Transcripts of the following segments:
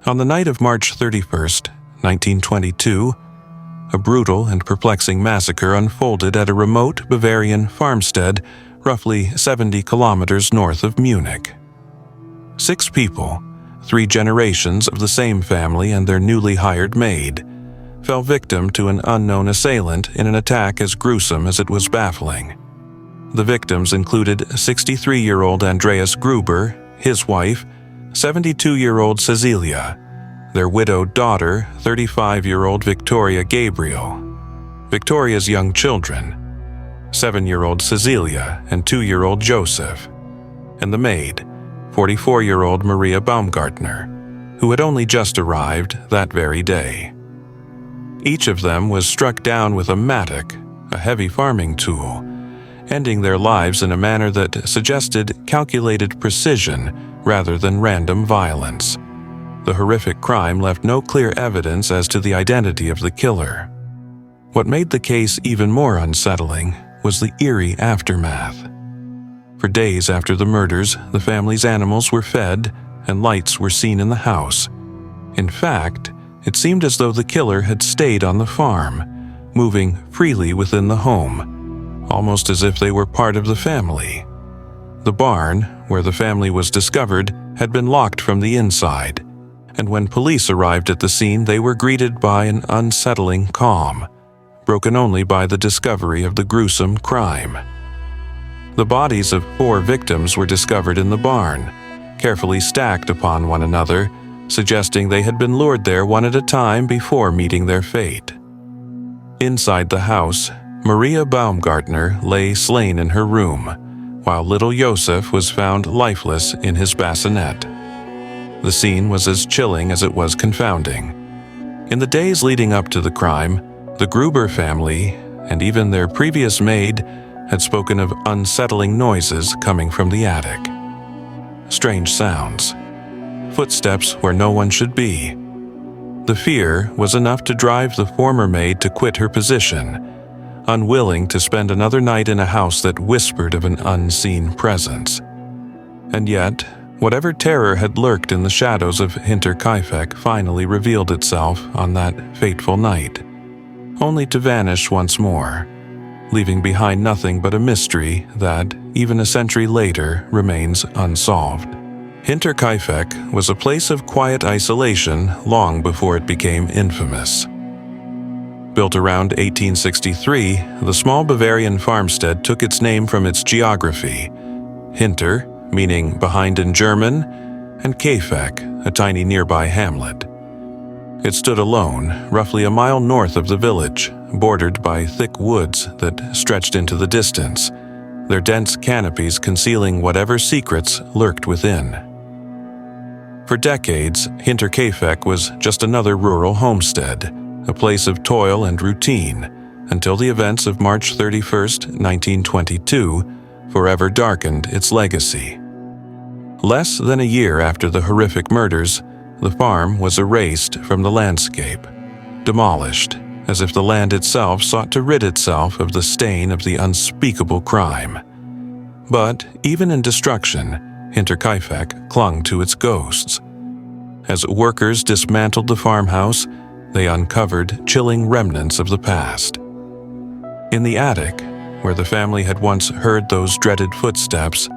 On the night of March 31st, 1922, a brutal and perplexing massacre unfolded at a remote Bavarian farmstead roughly 70 kilometers north of Munich. 6 people, 3 generations of the same family and their newly hired maid, fell victim to an unknown assailant in an attack as gruesome as it was baffling. The victims included 63-year-old Andreas Gruber, his wife, 72-year-old Cecilia, their widowed daughter, 35-year-old Victoria Gabriel, Victoria's young children, 7-year-old Cecilia and 2-year-old Joseph, and the maid, 44-year-old Maria Baumgartner, who had only just arrived that very day. Each of them was struck down with a mattock, a heavy farming tool, ending their lives in a manner that suggested calculated precision rather than random violence. The horrific crime left no clear evidence as to the identity of the killer. What made the case even more unsettling was the eerie aftermath. For days after the murders, the family's animals were fed and lights were seen in the house. In fact, it seemed as though the killer had stayed on the farm, moving freely within the home, almost as if they were part of the family. The barn, where the family was discovered, had been locked from the inside, and when police arrived at the scene, they were greeted by an unsettling calm, broken only by the discovery of the gruesome crime. The bodies of 4 victims were discovered in the barn, carefully stacked upon one another, suggesting they had been lured there one at a time before meeting their fate. Inside the house, Maria Baumgartner lay slain in her room, while little Josef was found lifeless in his bassinet. The scene was as chilling as it was confounding. In the days leading up to the crime, the Gruber family, and even their previous maid, had spoken of unsettling noises coming from the attic. Strange sounds. Footsteps where no one should be. The fear was enough to drive the former maid to quit her position, unwilling to spend another night in a house that whispered of an unseen presence. And yet, whatever terror had lurked in the shadows of Hinterkaifeck finally revealed itself on that fateful night, only to vanish once more, leaving behind nothing but a mystery that, even a century later, remains unsolved. Hinterkaifeck was a place of quiet isolation long before it became infamous. Built around 1863, the small Bavarian farmstead took its name from its geography. Hinter, meaning behind in German, and Kaifeck, a tiny nearby hamlet. It stood alone, roughly a mile north of the village, bordered by thick woods that stretched into the distance, their dense canopies concealing whatever secrets lurked within. For decades, Hinterkaifeck was just another rural homestead, a place of toil and routine, until the events of March 31st, 1922, forever darkened its legacy. Less than a year after the horrific murders, the farm was erased from the landscape, demolished, as if the land itself sought to rid itself of the stain of the unspeakable crime. But even in destruction, Hinterkaifeck clung to its ghosts. As workers dismantled the farmhouse, they uncovered chilling remnants of the past. In the attic, where the family had once heard those dreaded footsteps,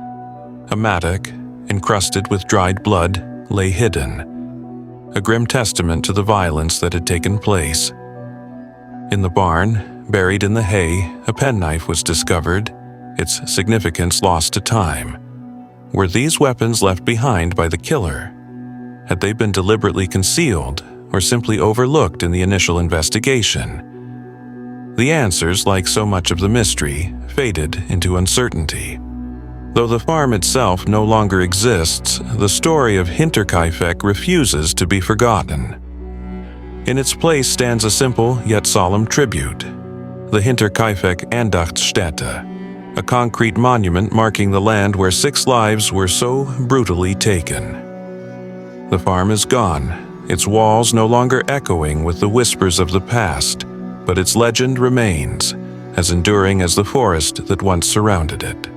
a mattock, encrusted with dried blood, lay hidden, a grim testament to the violence that had taken place. In the barn, buried in the hay, a penknife was discovered, its significance lost to time. Were these weapons left behind by the killer? Had they been deliberately concealed or simply overlooked in the initial investigation? The answers, like so much of the mystery, faded into uncertainty. Though the farm itself no longer exists, the story of Hinterkaifeck refuses to be forgotten. In its place stands a simple yet solemn tribute, the Hinterkaifeck Andachtsstätte, a concrete monument marking the land where 6 lives were so brutally taken. The farm is gone, its walls no longer echoing with the whispers of the past, but its legend remains, as enduring as the forest that once surrounded it.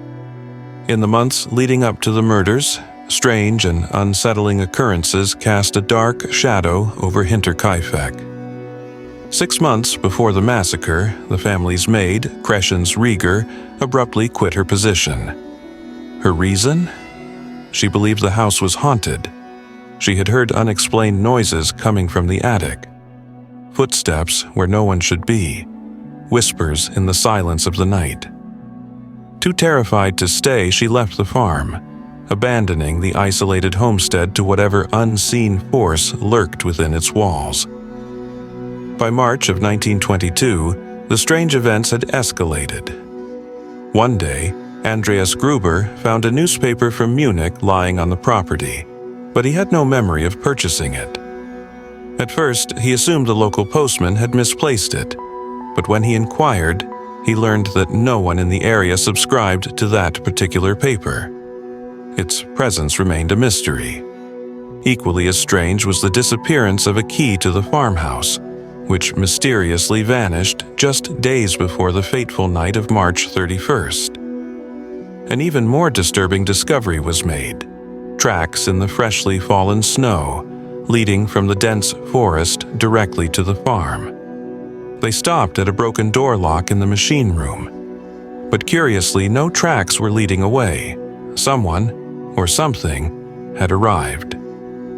In the months leading up to the murders, strange and unsettling occurrences cast a dark shadow over Hinterkaifeck. 6 months before the massacre, the family's maid, Crescens Rieger, abruptly quit her position. Her reason? She believed the house was haunted. She had heard unexplained noises coming from the attic. Footsteps where no one should be. Whispers in the silence of the night. Too terrified to stay, she left the farm, abandoning the isolated homestead to whatever unseen force lurked within its walls. By March of 1922, the strange events had escalated. One day, Andreas Gruber found a newspaper from Munich lying on the property, but he had no memory of purchasing it. At first, he assumed the local postman had misplaced it, but when he inquired, he learned that no one in the area subscribed to that particular paper. Its presence remained a mystery. Equally as strange was the disappearance of a key to the farmhouse, which mysteriously vanished just days before the fateful night of March 31st. An even more disturbing discovery was made: tracks in the freshly fallen snow, leading from the dense forest directly to the farm. They stopped at a broken door lock in the machine room. But curiously, no tracks were leading away. Someone, or something, had arrived.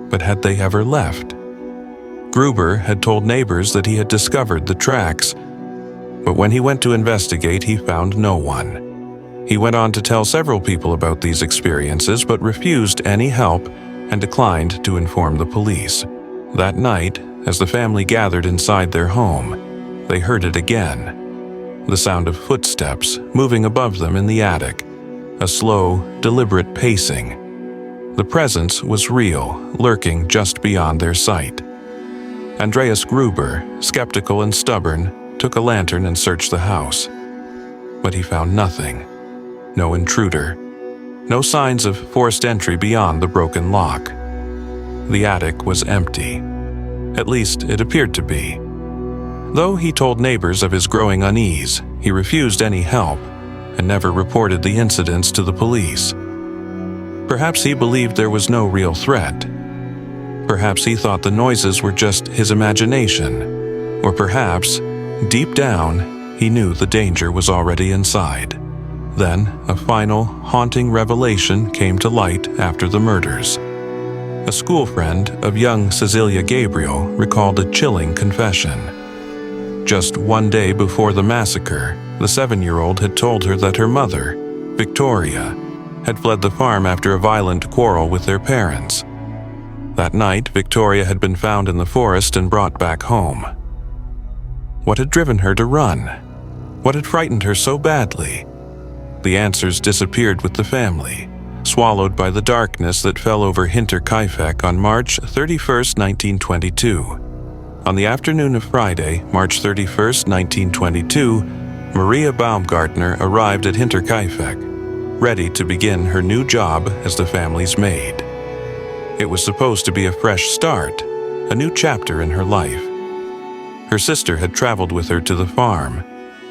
But had they ever left? Gruber had told neighbors that he had discovered the tracks, but when he went to investigate, he found no one. He went on to tell several people about these experiences, but refused any help and declined to inform the police. That night, as the family gathered inside their home, they heard it again. The sound of footsteps moving above them in the attic, a slow, deliberate pacing. The presence was real, lurking just beyond their sight. Andreas Gruber, skeptical and stubborn, took a lantern and searched the house. But he found nothing. No intruder. No signs of forced entry beyond the broken lock. The attic was empty. At least it appeared to be. Though he told neighbors of his growing unease, he refused any help and never reported the incidents to the police. Perhaps he believed there was no real threat. Perhaps he thought the noises were just his imagination. Or perhaps, deep down, he knew the danger was already inside. Then, a final, haunting revelation came to light after the murders. A school friend of young Cecilia Gabriel recalled a chilling confession. Just one day before the massacre, the 7-year-old had told her that her mother, Victoria, had fled the farm after a violent quarrel with their parents. That night, Victoria had been found in the forest and brought back home. What had driven her to run? What had frightened her so badly? The answers disappeared with the family, swallowed by the darkness that fell over Hinterkaifeck on March 31st, 1922. On the afternoon of Friday, March 31st, 1922, Maria Baumgartner arrived at Hinterkaifeck, ready to begin her new job as the family's maid. It was supposed to be a fresh start, a new chapter in her life. Her sister had traveled with her to the farm,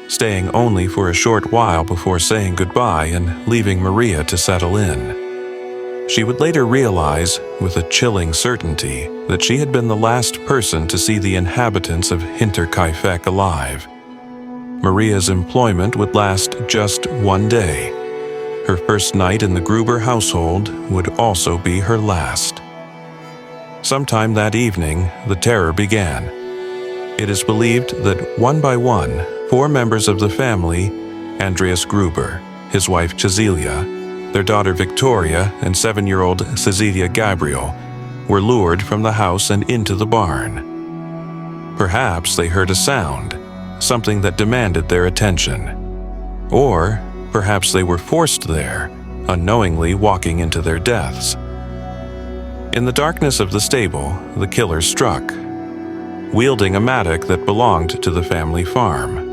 staying only for a short while before saying goodbye and leaving Maria to settle in. She would later realize, with a chilling certainty, that she had been the last person to see the inhabitants of Hinterkaifeck alive. Maria's employment would last just one day. Her first night in the Gruber household would also be her last. Sometime that evening, the terror began. It is believed that one by one, 4 members of the family, Andreas Gruber, his wife Cecilia, their daughter Victoria, and 7-year-old Cecilia Gabriel, were lured from the house and into the barn. Perhaps they heard a sound, something that demanded their attention. Or perhaps they were forced there, unknowingly walking into their deaths. In the darkness of the stable, the killer struck, wielding a mattock that belonged to the family farm.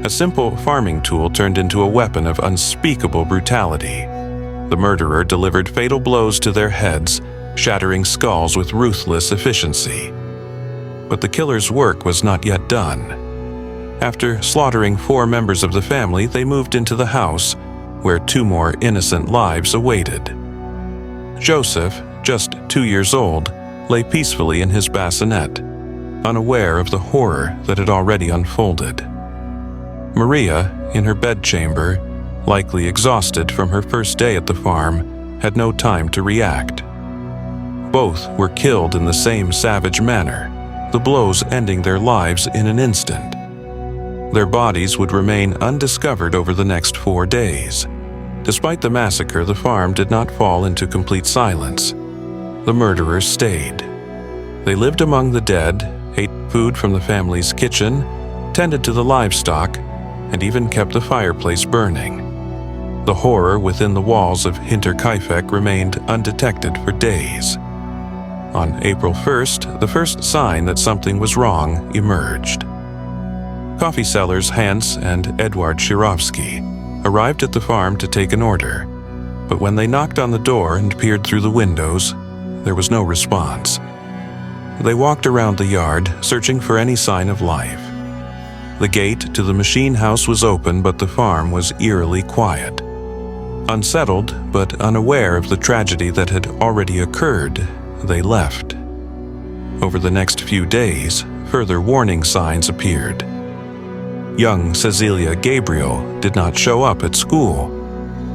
A simple farming tool turned into a weapon of unspeakable brutality. The murderer delivered fatal blows to their heads, shattering skulls with ruthless efficiency. But the killer's work was not yet done. After slaughtering 4 members of the family, they moved into the house, where 2 more innocent lives awaited. Joseph, just 2 years old, lay peacefully in his bassinet, unaware of the horror that had already unfolded. Maria, in her bedchamber, likely exhausted from her first day at the farm, had no time to react. Both were killed in the same savage manner, the blows ending their lives in an instant. Their bodies would remain undiscovered over the next 4 days. Despite the massacre, the farm did not fall into complete silence. The murderers stayed. They lived among the dead, ate food from the family's kitchen, tended to the livestock, and even kept the fireplace burning. The horror within the walls of Hinterkaifeck remained undetected for days. On April 1st, the first sign that something was wrong emerged. Coffee sellers Hans and Edward Shirovsky arrived at the farm to take an order, but when they knocked on the door and peered through the windows, there was no response. They walked around the yard, searching for any sign of life. The gate to the machine house was open, but the farm was eerily quiet. Unsettled, but unaware of the tragedy that had already occurred, they left. Over the next few days, further warning signs appeared. Young Cecilia Gabriel did not show up at school.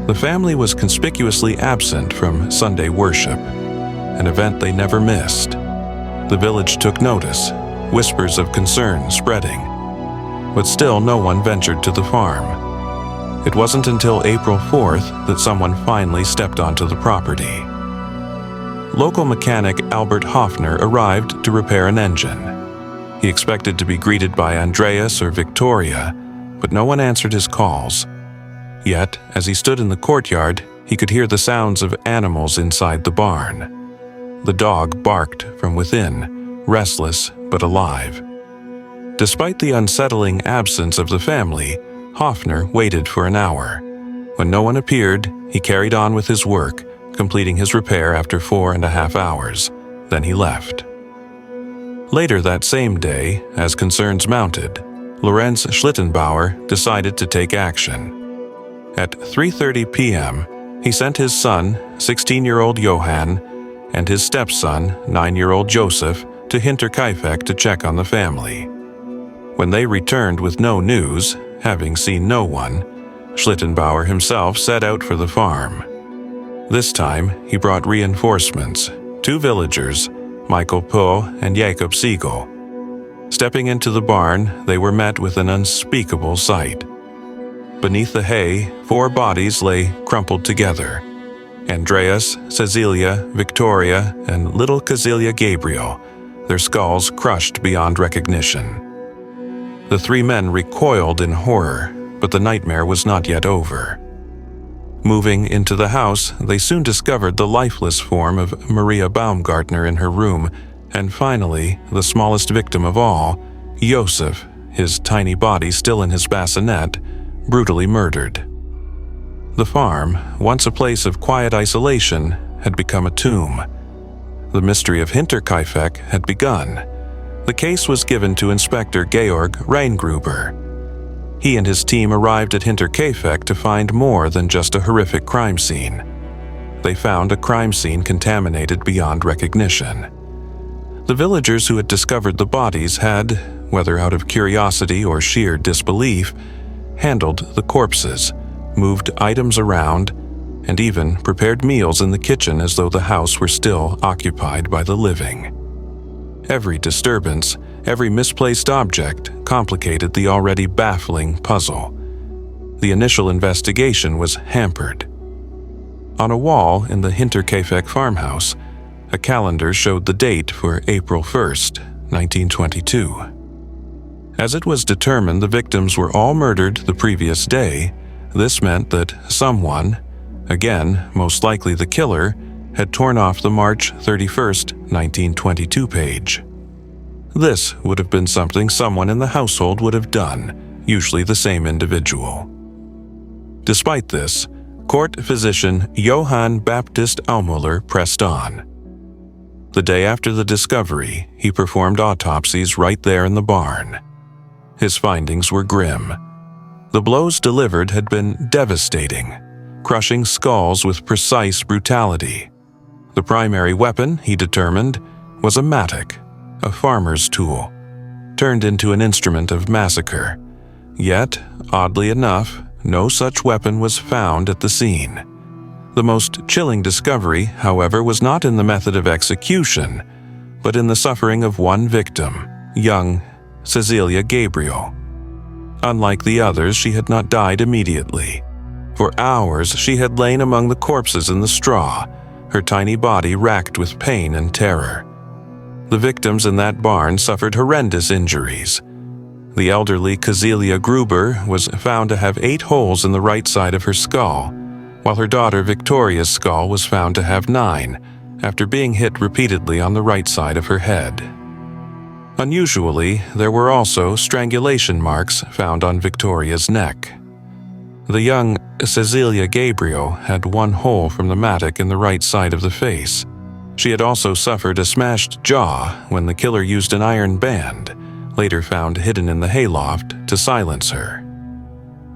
The family was conspicuously absent from Sunday worship, an event they never missed. The village took notice, whispers of concern spreading, but still no one ventured to the farm. It wasn't until April 4th that someone finally stepped onto the property. Local mechanic Albert Hoffner arrived to repair an engine. He expected to be greeted by Andreas or Victoria, but no one answered his calls. Yet, as he stood in the courtyard, he could hear the sounds of animals inside the barn. The dog barked from within, restless but alive. Despite the unsettling absence of the family, Hoffner waited for an hour. When no one appeared, he carried on with his work, completing his repair after 4.5 hours. Then he left. Later that same day, as concerns mounted, Lorenz Schlittenbauer decided to take action. At 3:30 p.m., he sent his son, 16-year-old Johann, and his stepson, 9-year-old Joseph, to Hinterkaifeck to check on the family. When they returned with no news, having seen no one, Schlittenbauer himself set out for the farm. This time, he brought reinforcements, 2 villagers, Michael Poe and Jacob Siegel. Stepping into the barn, they were met with an unspeakable sight. Beneath the hay, 4 bodies lay crumpled together. Andreas, Cecilia, Victoria, and little Cecilia Gabriel, their skulls crushed beyond recognition. The 3 men recoiled in horror, but the nightmare was not yet over. Moving into the house, they soon discovered the lifeless form of Maria Baumgartner in her room, and finally, the smallest victim of all, Joseph, his tiny body still in his bassinet, brutally murdered. The farm, once a place of quiet isolation, had become a tomb. The mystery of Hinterkaifeck had begun. The case was given to Inspector Georg Reingruber. He and his team arrived at Hinterkaifeck to find more than just a horrific crime scene. They found a crime scene contaminated beyond recognition. The villagers who had discovered the bodies had, whether out of curiosity or sheer disbelief, handled the corpses, moved items around, and even prepared meals in the kitchen as though the house were still occupied by the living. Every disturbance, every misplaced object complicated the already baffling puzzle. The initial investigation was hampered. On a wall in the Hinterkaifeck farmhouse, a calendar showed the date for April 1st, 1922. As it was determined the victims were all murdered the previous day, this meant that someone, again most likely the killer, had torn off the March 31st, 1922 page. This would have been something someone in the household would have done, usually the same individual. Despite this, court physician Johann Baptist Aumüller pressed on. The day after the discovery, he performed autopsies right there in the barn. His findings were grim. The blows delivered had been devastating, crushing skulls with precise brutality. The primary weapon, he determined, was a mattock, a farmer's tool, turned into an instrument of massacre. Yet, oddly enough, no such weapon was found at the scene. The most chilling discovery, however, was not in the method of execution, but in the suffering of one victim, young Cecilia Gabriel. Unlike the others, she had not died immediately. For hours, she had lain among the corpses in the straw, her tiny body racked with pain and terror. The victims in that barn suffered horrendous injuries. The elderly Cecilia Gruber was found to have 8 holes in the right side of her skull, while her daughter Victoria's skull was found to have 9, after being hit repeatedly on the right side of her head. Unusually, there were also strangulation marks found on Victoria's neck. The young Cecilia Gabriel had 1 hole from the mattock in the right side of the face. She had also suffered a smashed jaw when the killer used an iron band, later found hidden in the hayloft, to silence her.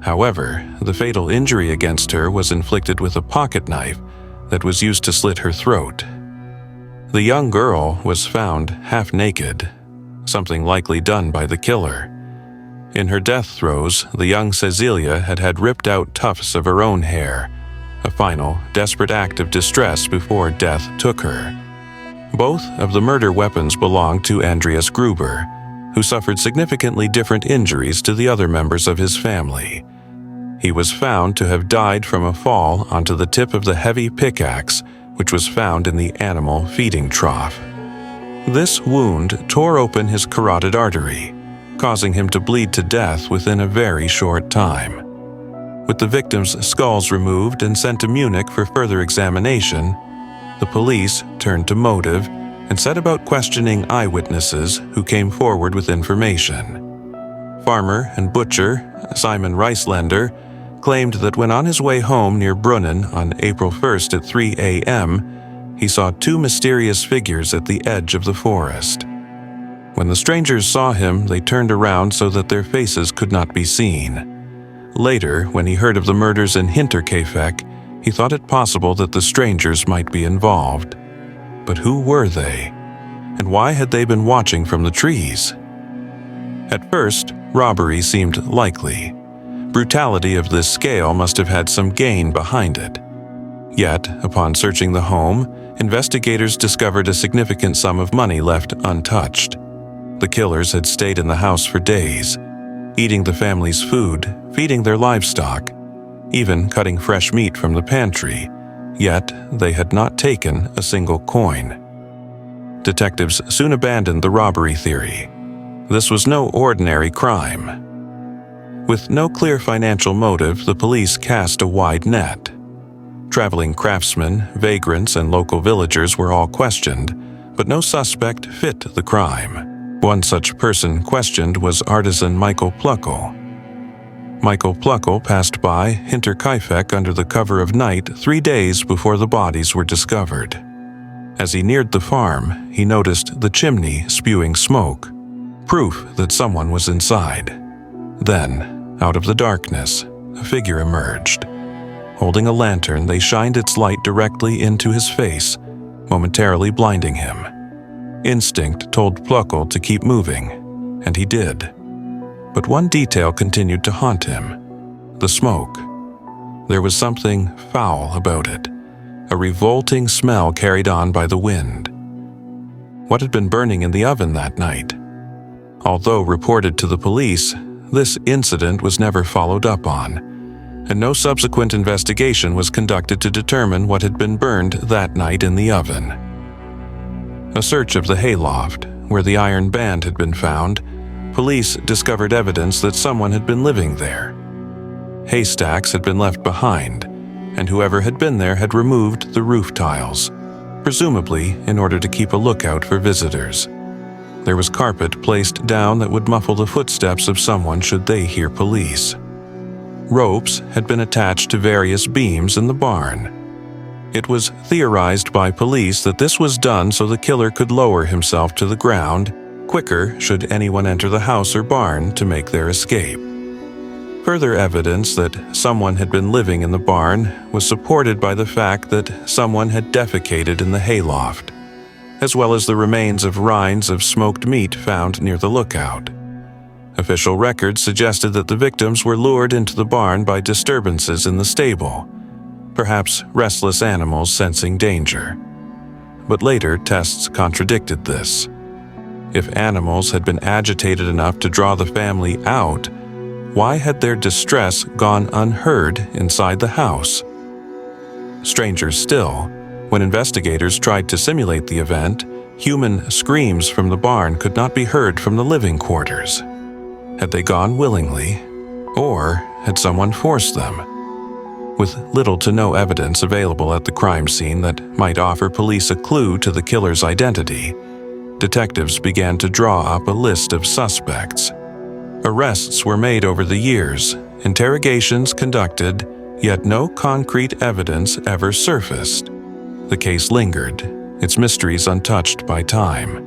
However, the fatal injury against her was inflicted with a pocket knife that was used to slit her throat. The young girl was found half naked, something likely done by the killer. In her death throes, the young Cecilia had had ripped out tufts of her own hair, a final, desperate act of distress before death took her. Both of the murder weapons belonged to Andreas Gruber, who suffered significantly different injuries to the other members of his family. He was found to have died from a fall onto the tip of the heavy pickaxe, which was found in the animal feeding trough. This wound tore open his carotid artery, causing him to bleed to death within a very short time. With the victims' skulls removed and sent to Munich for further examination, the police turned to motive and set about questioning eyewitnesses who came forward with information. Farmer and butcher Simon Reislender claimed that when on his way home near Brunnen on April 1st at 3 a.m., he saw 2 mysterious figures at the edge of the forest. When the strangers saw him, they turned around so that their faces could not be seen. Later, when he heard of the murders in Hinterkaifeck, he thought it possible that the strangers might be involved. But who were they? And why had they been watching from the trees? At first, robbery seemed likely. Brutality of this scale must have had some gain behind it. Yet, upon searching the home, investigators discovered a significant sum of money left untouched. The killers had stayed in the house for days, eating the family's food, feeding their livestock, even cutting fresh meat from the pantry, yet they had not taken a single coin. Detectives soon abandoned the robbery theory. This was no ordinary crime. With no clear financial motive, the police cast a wide net. Traveling craftsmen, vagrants, and local villagers were all questioned, but no suspect fit the crime. One such person questioned was artisan Michael Pluckel. Michael Pluckel passed by Hinterkaifeck under the cover of night 3 days before the bodies were discovered. As he neared the farm, he noticed the chimney spewing smoke, proof that someone was inside. Then, out of the darkness, a figure emerged. Holding a lantern, they shined its light directly into his face, momentarily blinding him. Instinct told Pluckel to keep moving, and he did. But one detail continued to haunt him: the smoke. There was something foul about it, a revolting smell carried on by the wind. What had been burning in the oven that night? Although reported to the police, this incident was never followed up on, and no subsequent investigation was conducted to determine what had been burned that night in the oven. A search of the hayloft, where the iron band had been found, police discovered evidence that someone had been living there. Haystacks had been left behind, and whoever had been there had removed the roof tiles, presumably in order to keep a lookout for visitors. There was carpet placed down that would muffle the footsteps of someone should they hear police. Ropes had been attached to various beams in the barn. It was theorized by police that this was done so the killer could lower himself to the ground quicker should anyone enter the house or barn to make their escape. Further evidence that someone had been living in the barn was supported by the fact that someone had defecated in the hayloft, as well as the remains of rinds of smoked meat found near the lookout. Official records suggested that the victims were lured into the barn by disturbances in the stable, perhaps restless animals sensing danger. But later tests contradicted this. If animals had been agitated enough to draw the family out, why had their distress gone unheard inside the house? Stranger still, when investigators tried to simulate the event, human screams from the barn could not be heard from the living quarters. Had they gone willingly, or had someone forced them? With little to no evidence available at the crime scene that might offer police a clue to the killer's identity, detectives began to draw up a list of suspects. Arrests were made over the years, interrogations conducted, yet no concrete evidence ever surfaced. The case lingered, its mysteries untouched by time.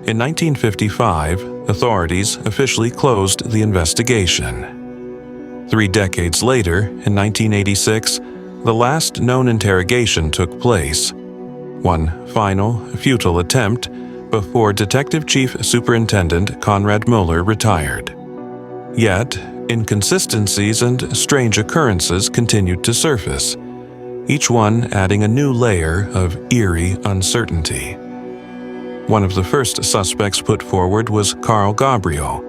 In 1955, authorities officially closed the investigation. 3 decades later, in 1986, the last known interrogation took place. One final, futile attempt before Detective Chief Superintendent Conrad Mueller retired. Yet, inconsistencies and strange occurrences continued to surface, each one adding a new layer of eerie uncertainty. One of the first suspects put forward was Carl Gabriel,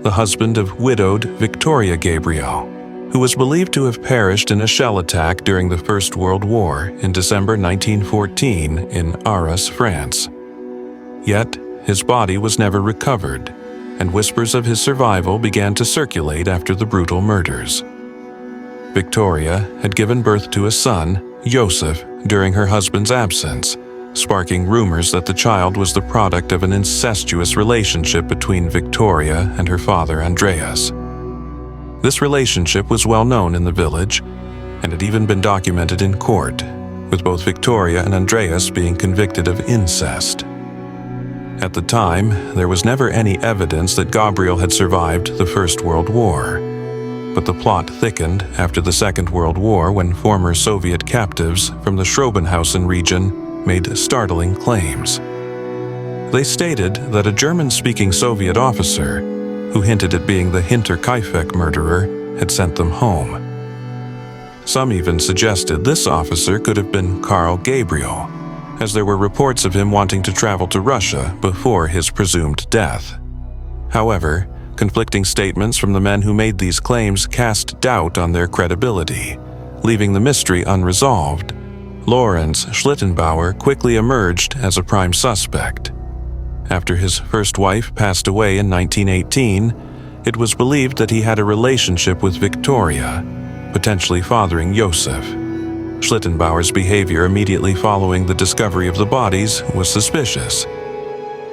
the husband of widowed Victoria Gabriel, who was believed to have perished in a shell attack during the First World War in December 1914 in Arras, France. Yet, his body was never recovered, and whispers of his survival began to circulate after the brutal murders. Victoria had given birth to a son, Joseph, during her husband's absence, sparking rumors that the child was the product of an incestuous relationship between Victoria and her father Andreas. This relationship was well known in the village, and had even been documented in court, with both Victoria and Andreas being convicted of incest. At the time, there was never any evidence that Gabriel had survived the First World War, but the plot thickened after the Second World War when former Soviet captives from the Schrobenhausen region made startling claims. They stated that a German-speaking Soviet officer, who hinted at being the Hinterkaifeck murderer, had sent them home. Some even suggested this officer could have been Carl Gabriel, as there were reports of him wanting to travel to Russia before his presumed death. However, conflicting statements from the men who made these claims cast doubt on their credibility, leaving the mystery unresolved. Lorenz Schlittenbauer quickly emerged as a prime suspect. After his first wife passed away in 1918, it was believed that he had a relationship with Victoria, potentially fathering Joseph. Schlittenbauer's behavior immediately following the discovery of the bodies was suspicious.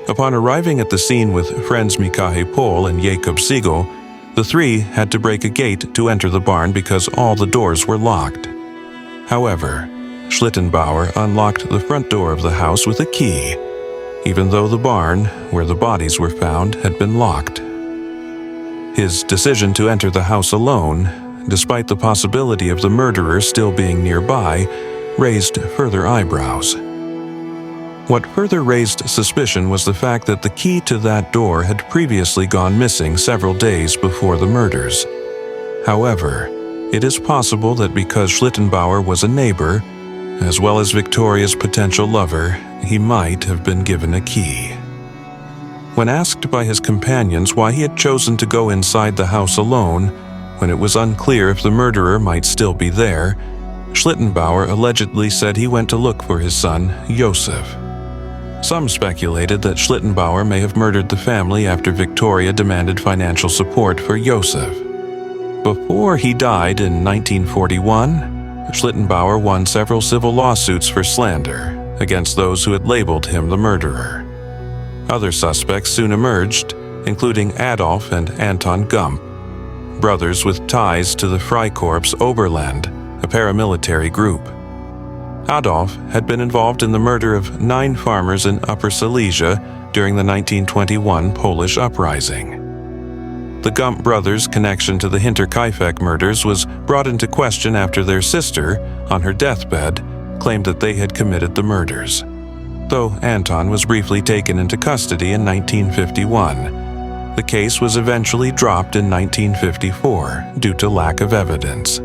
Upon arriving at the scene with friends Mikahe Pohl and Jakob Siegel, the three had to break a gate to enter the barn because all the doors were locked. However, Schlittenbauer unlocked the front door of the house with a key, even though the barn, where the bodies were found, had been locked. His decision to enter the house alone, despite the possibility of the murderer still being nearby, raised further eyebrows. What further raised suspicion was the fact that the key to that door had previously gone missing several days before the murders. However, it is possible that because Schlittenbauer was a neighbor, as well as Victoria's potential lover, he might have been given a key. When asked by his companions why he had chosen to go inside the house alone, when it was unclear if the murderer might still be there, Schlittenbauer allegedly said he went to look for his son, Joseph. Some speculated that Schlittenbauer may have murdered the family after Victoria demanded financial support for Joseph. Before he died in 1941, Schlittenbauer won several civil lawsuits for slander against those who had labeled him the murderer. Other suspects soon emerged, including Adolf and Anton Gump, brothers with ties to the Freikorps Oberland, a paramilitary group. Adolf had been involved in the murder of 9 farmers in Upper Silesia during the 1921 Polish uprising. The Gump brothers' connection to the Hinterkaifeck murders was brought into question after their sister, on her deathbed, claimed that they had committed the murders. Though Anton was briefly taken into custody in 1951, the case was eventually dropped in 1954 due to lack of evidence.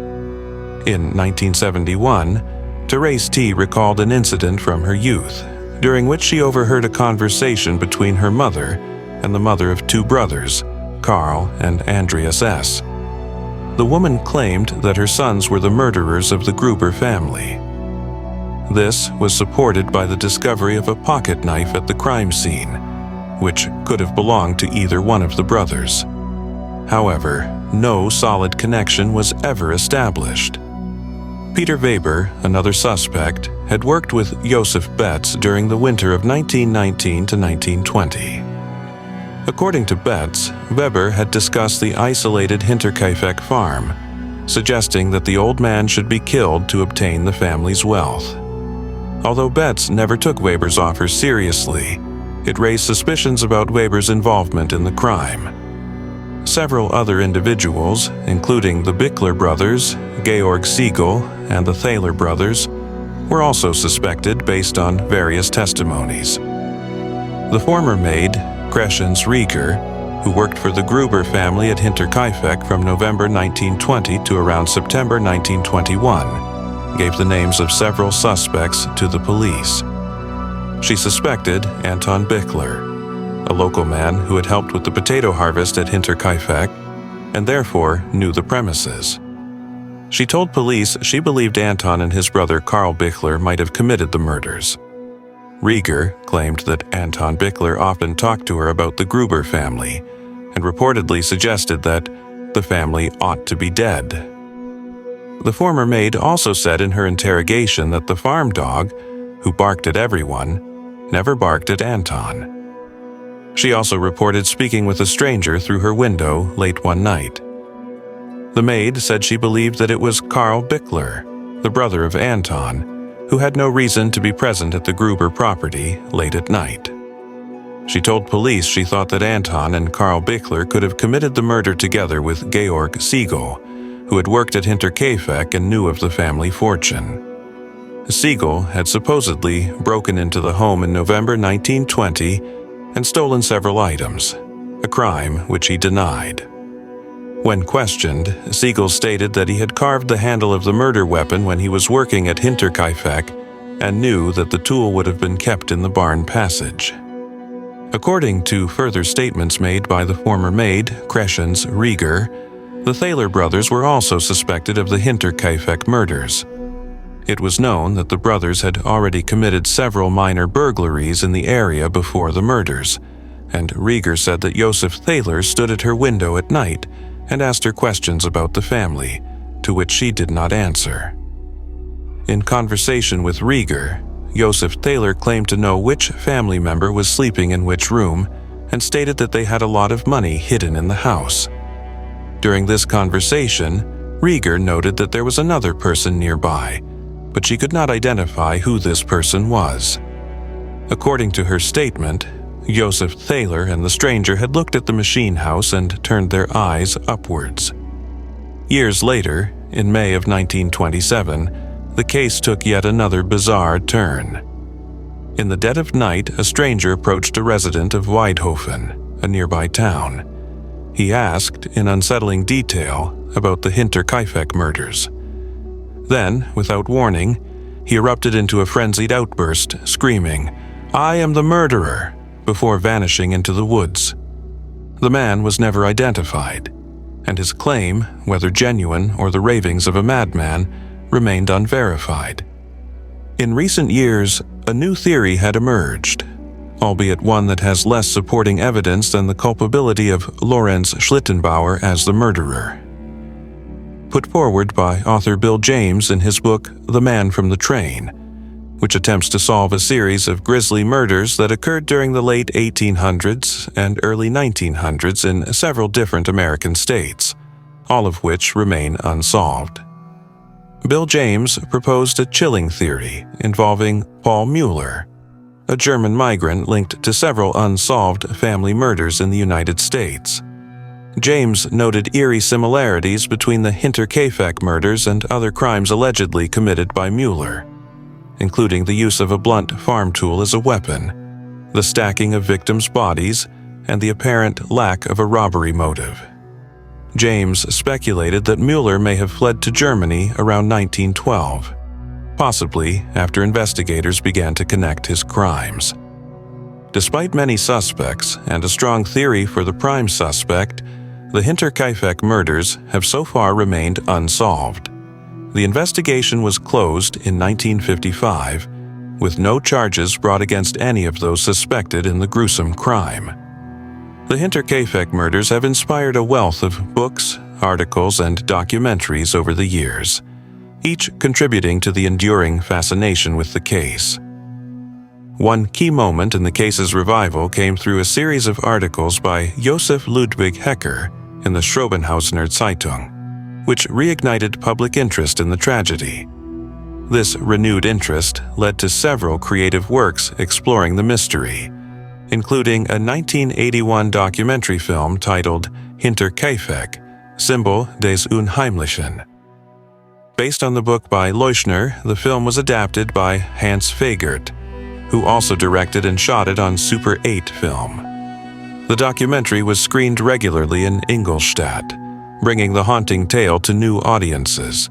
In 1971, Therese T. recalled an incident from her youth, during which she overheard a conversation between her mother and the mother of two brothers, Carl and Andreas S. The woman claimed that her sons were the murderers of the Gruber family. This was supported by the discovery of a pocket knife at the crime scene, which could have belonged to either one of the brothers. However, no solid connection was ever established. Peter Weber, another suspect, had worked with Joseph Betts during the winter of 1919 to 1920. According to Betts, Weber had discussed the isolated Hinterkaifeck farm, suggesting that the old man should be killed to obtain the family's wealth. Although Betts never took Weber's offer seriously, it raised suspicions about Weber's involvement in the crime. Several other individuals, including the Bickler brothers, Georg Siegel, and the Thaler brothers, were also suspected based on various testimonies. The former maid, Crescens Rieger, who worked for the Gruber family at Hinterkaifeck from November 1920 to around September 1921, gave the names of several suspects to the police. She suspected Anton Bickler, a local man who had helped with the potato harvest at Hinterkaifeck and therefore knew the premises. She told police she believed Anton and his brother Carl Bickler might have committed the murders. Rieger claimed that Anton Bickler often talked to her about the Gruber family and reportedly suggested that the family ought to be dead. The former maid also said in her interrogation that the farm dog, who barked at everyone, never barked at Anton. She also reported speaking with a stranger through her window late one night. The maid said she believed that it was Carl Bickler, the brother of Anton, who had no reason to be present at the Gruber property late at night. She told police she thought that Anton and Carl Bickler could have committed the murder together with Georg Siegel, who had worked at Hinterkaifeck and knew of the family fortune. Siegel had supposedly broken into the home in November 1920 and stolen several items, a crime which he denied. When questioned, Siegel stated that he had carved the handle of the murder weapon when he was working at Hinterkaifeck and knew that the tool would have been kept in the barn passage. According to further statements made by the former maid, Crescens Rieger, the Thaler brothers were also suspected of the Hinterkaifeck murders. It was known that the brothers had already committed several minor burglaries in the area before the murders, and Rieger said that Joseph Thaler stood at her window at night and asked her questions about the family, to which she did not answer. In conversation with Rieger, Joseph Thaler claimed to know which family member was sleeping in which room and stated that they had a lot of money hidden in the house. During this conversation, Rieger noted that there was another person nearby, but she could not identify who this person was. According to her statement, Joseph Thaler and the stranger had looked at the machine house and turned their eyes upwards. Years later, in May of 1927, the case took yet another bizarre turn. In the dead of night, a stranger approached a resident of Weidhofen, a nearby town. He asked, in unsettling detail, about the Hinterkaifeck murders. Then, without warning, he erupted into a frenzied outburst, screaming, "I am the murderer," before vanishing into the woods. The man was never identified, and his claim, whether genuine or the ravings of a madman, remained unverified. In recent years, a new theory had emerged, albeit one that has less supporting evidence than the culpability of Lorenz Schlittenbauer as the murderer. Put forward by author Bill James in his book The Man from the Train, which attempts to solve a series of grisly murders that occurred during the late 1800s and early 1900s in several different American states, all of which remain unsolved. Bill James proposed a chilling theory involving Paul Mueller, a German migrant linked to several unsolved family murders in the United States. James noted eerie similarities between the Hinterkaifeck murders and other crimes allegedly committed by Mueller, including the use of a blunt farm tool as a weapon, the stacking of victims' bodies, and the apparent lack of a robbery motive. James speculated that Mueller may have fled to Germany around 1912, possibly after investigators began to connect his crimes. Despite many suspects and a strong theory for the prime suspect, the Hinterkaifeck murders have so far remained unsolved. The investigation was closed in 1955, with no charges brought against any of those suspected in the gruesome crime. The Hinterkaifeck murders have inspired a wealth of books, articles, and documentaries over the years, each contributing to the enduring fascination with the case. One key moment in the case's revival came through a series of articles by Josef Ludwig Hecker in the Schrobenhausener Zeitung, which reignited public interest in the tragedy. This renewed interest led to several creative works exploring the mystery, including a 1981 documentary film titled Hinterkaifeck, Symbol des Unheimlichen. Based on the book by Leuschner, the film was adapted by Hans Fegert, who also directed and shot it on Super 8 film. The documentary was screened regularly in Ingolstadt, bringing the haunting tale to new audiences.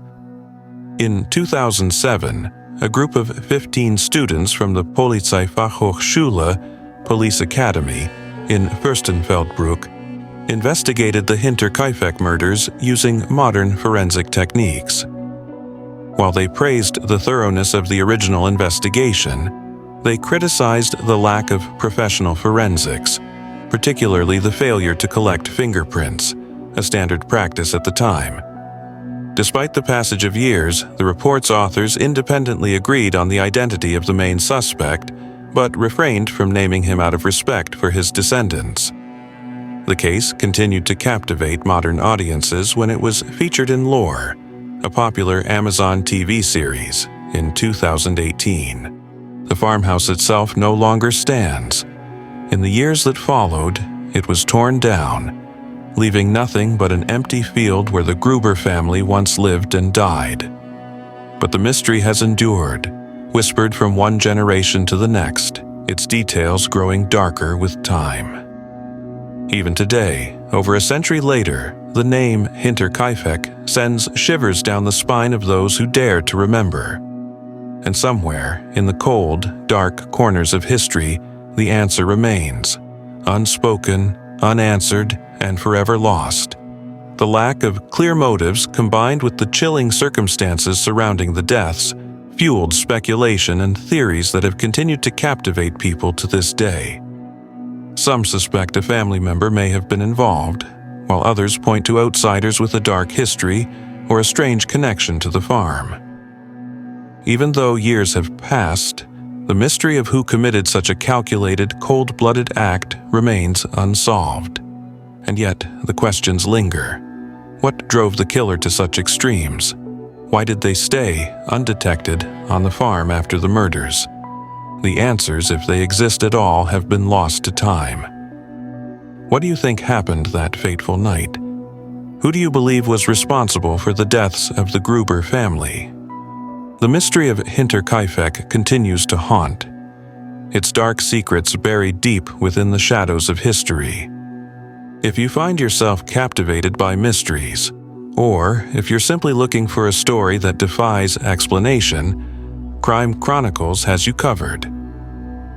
In 2007, a group of 15 students from the Polizeifachhochschule, Police Academy, in Fürstenfeldbruck, investigated the Hinterkaifeck murders using modern forensic techniques. While they praised the thoroughness of the original investigation, they criticized the lack of professional forensics, particularly the failure to collect fingerprints, a standard practice at the time. Despite the passage of years, the report's authors independently agreed on the identity of the main suspect, but refrained from naming him out of respect for his descendants. The case continued to captivate modern audiences when it was featured in Lore, a popular Amazon TV series, in 2018. The farmhouse itself no longer stands. In the years that followed, it was torn down, leaving nothing but an empty field where the Gruber family once lived and died. But the mystery has endured, whispered from one generation to the next, its details growing darker with time. Even today, over a century later, the name Hinterkaifeck sends shivers down the spine of those who dare to remember. And somewhere, in the cold, dark corners of history, the answer remains, unspoken, unanswered, and forever lost. The lack of clear motives combined with the chilling circumstances surrounding the deaths fueled speculation and theories that have continued to captivate people to this day. Some suspect a family member may have been involved, while others point to outsiders with a dark history or a strange connection to the farm. Even though years have passed, the mystery of who committed such a calculated, cold-blooded act remains unsolved. And yet, the questions linger. What drove the killer to such extremes? Why did they stay, undetected, on the farm after the murders? The answers, if they exist at all, have been lost to time. What do you think happened that fateful night? Who do you believe was responsible for the deaths of the Gruber family? The mystery of Hinterkaifeck continues to haunt, its dark secrets buried deep within the shadows of history. If you find yourself captivated by mysteries, or if you're simply looking for a story that defies explanation, Crime Chronicles has you covered.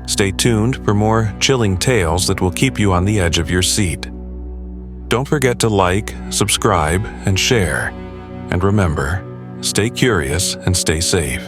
Stay tuned for more chilling tales that will keep you on the edge of your seat. Don't forget to like, subscribe, and share. And remember, stay curious and stay safe.